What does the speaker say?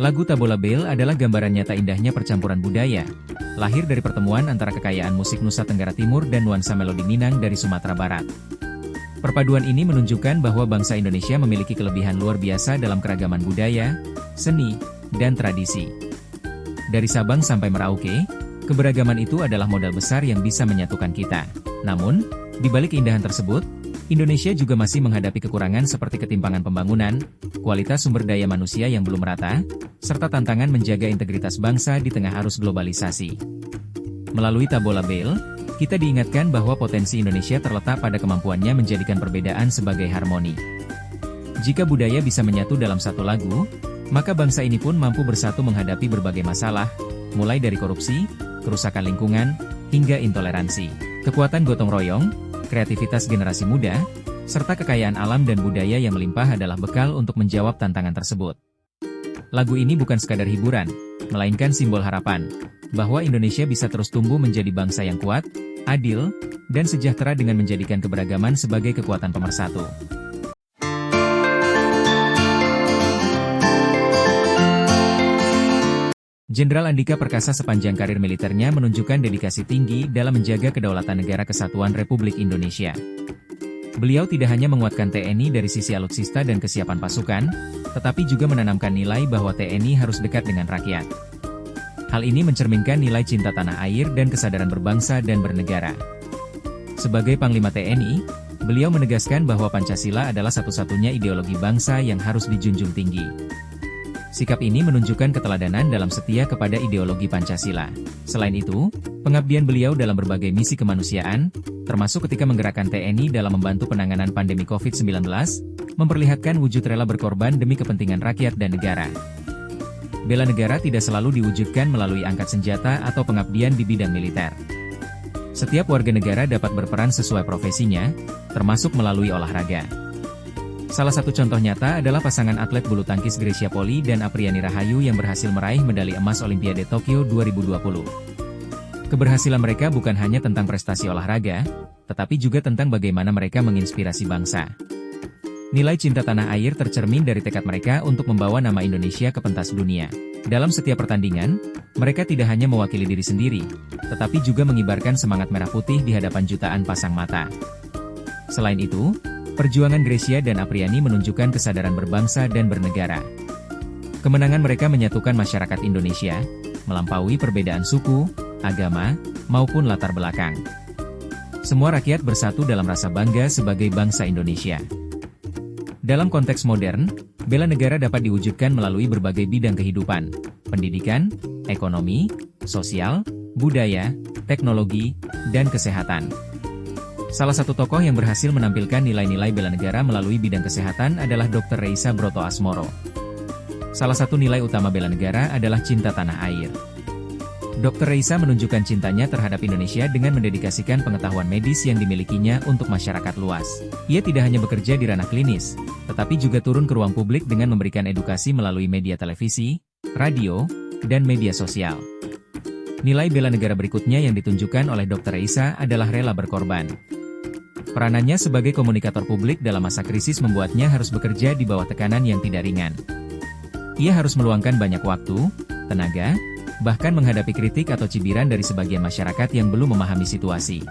Lagu Tabola Bale adalah gambaran nyata indahnya percampuran budaya, lahir dari pertemuan antara kekayaan musik Nusa Tenggara Timur dan nuansa melodi Minang dari Sumatera Barat. Perpaduan ini menunjukkan bahwa bangsa Indonesia memiliki kelebihan luar biasa dalam keragaman budaya, seni, dan tradisi. Dari Sabang sampai Merauke, keberagaman itu adalah modal besar yang bisa menyatukan kita. Namun, di balik keindahan tersebut, Indonesia juga masih menghadapi kekurangan seperti ketimpangan pembangunan, kualitas sumber daya manusia yang belum merata, serta tantangan menjaga integritas bangsa di tengah arus globalisasi. Melalui Tabola Bale, kita diingatkan bahwa potensi Indonesia terletak pada kemampuannya menjadikan perbedaan sebagai harmoni. Jika budaya bisa menyatu dalam satu lagu, maka bangsa ini pun mampu bersatu menghadapi berbagai masalah, mulai dari korupsi, kerusakan lingkungan, hingga intoleransi. Kekuatan gotong royong, kreativitas generasi muda, serta kekayaan alam dan budaya yang melimpah adalah bekal untuk menjawab tantangan tersebut. Lagu ini bukan sekadar hiburan, melainkan simbol harapan, bahwa Indonesia bisa terus tumbuh menjadi bangsa yang kuat, adil, dan sejahtera dengan menjadikan keberagaman sebagai kekuatan pemersatu. Jenderal Andika Perkasa sepanjang karir militernya menunjukkan dedikasi tinggi dalam menjaga kedaulatan negara kesatuan Republik Indonesia. Beliau tidak hanya menguatkan TNI dari sisi alutsista dan kesiapan pasukan, tetapi juga menanamkan nilai bahwa TNI harus dekat dengan rakyat. Hal ini mencerminkan nilai cinta tanah air dan kesadaran berbangsa dan bernegara. Sebagai Panglima TNI, beliau menegaskan bahwa Pancasila adalah satu-satunya ideologi bangsa yang harus dijunjung tinggi. Sikap ini menunjukkan keteladanan dalam setia kepada ideologi Pancasila. Selain itu, pengabdian beliau dalam berbagai misi kemanusiaan, termasuk ketika menggerakkan TNI dalam membantu penanganan pandemi COVID-19, memperlihatkan wujud rela berkorban demi kepentingan rakyat dan negara. Bela negara tidak selalu diwujudkan melalui angkat senjata atau pengabdian di bidang militer. Setiap warga negara dapat berperan sesuai profesinya, termasuk melalui olahraga. Salah satu contoh nyata adalah pasangan atlet bulu tangkis Grecia Poli dan Apriani Rahayu yang berhasil meraih medali emas Olimpiade Tokyo 2020. Keberhasilan mereka bukan hanya tentang prestasi olahraga, tetapi juga tentang bagaimana mereka menginspirasi bangsa. Nilai cinta tanah air tercermin dari tekad mereka untuk membawa nama Indonesia ke pentas dunia. Dalam setiap pertandingan, mereka tidak hanya mewakili diri sendiri, tetapi juga mengibarkan semangat merah putih di hadapan jutaan pasang mata. Selain itu, perjuangan Grecia dan Apriani menunjukkan kesadaran berbangsa dan bernegara. Kemenangan mereka menyatukan masyarakat Indonesia, melampaui perbedaan suku, agama, maupun latar belakang. Semua rakyat bersatu dalam rasa bangga sebagai bangsa Indonesia. Dalam konteks modern, bela negara dapat diwujudkan melalui berbagai bidang kehidupan, pendidikan, ekonomi, sosial, budaya, teknologi, dan kesehatan. Salah satu tokoh yang berhasil menampilkan nilai-nilai bela negara melalui bidang kesehatan adalah Dr. Reisa Broto Asmoro. Salah satu nilai utama bela negara adalah cinta tanah air. Dr. Reisa menunjukkan cintanya terhadap Indonesia dengan mendedikasikan pengetahuan medis yang dimilikinya untuk masyarakat luas. Ia tidak hanya bekerja di ranah klinis, tetapi juga turun ke ruang publik dengan memberikan edukasi melalui media televisi, radio, dan media sosial. Nilai bela negara berikutnya yang ditunjukkan oleh Dr. Reisa adalah rela berkorban. Peranannya sebagai komunikator publik dalam masa krisis membuatnya harus bekerja di bawah tekanan yang tidak ringan. Ia harus meluangkan banyak waktu, tenaga, bahkan menghadapi kritik atau cibiran dari sebagian masyarakat yang belum memahami situasi.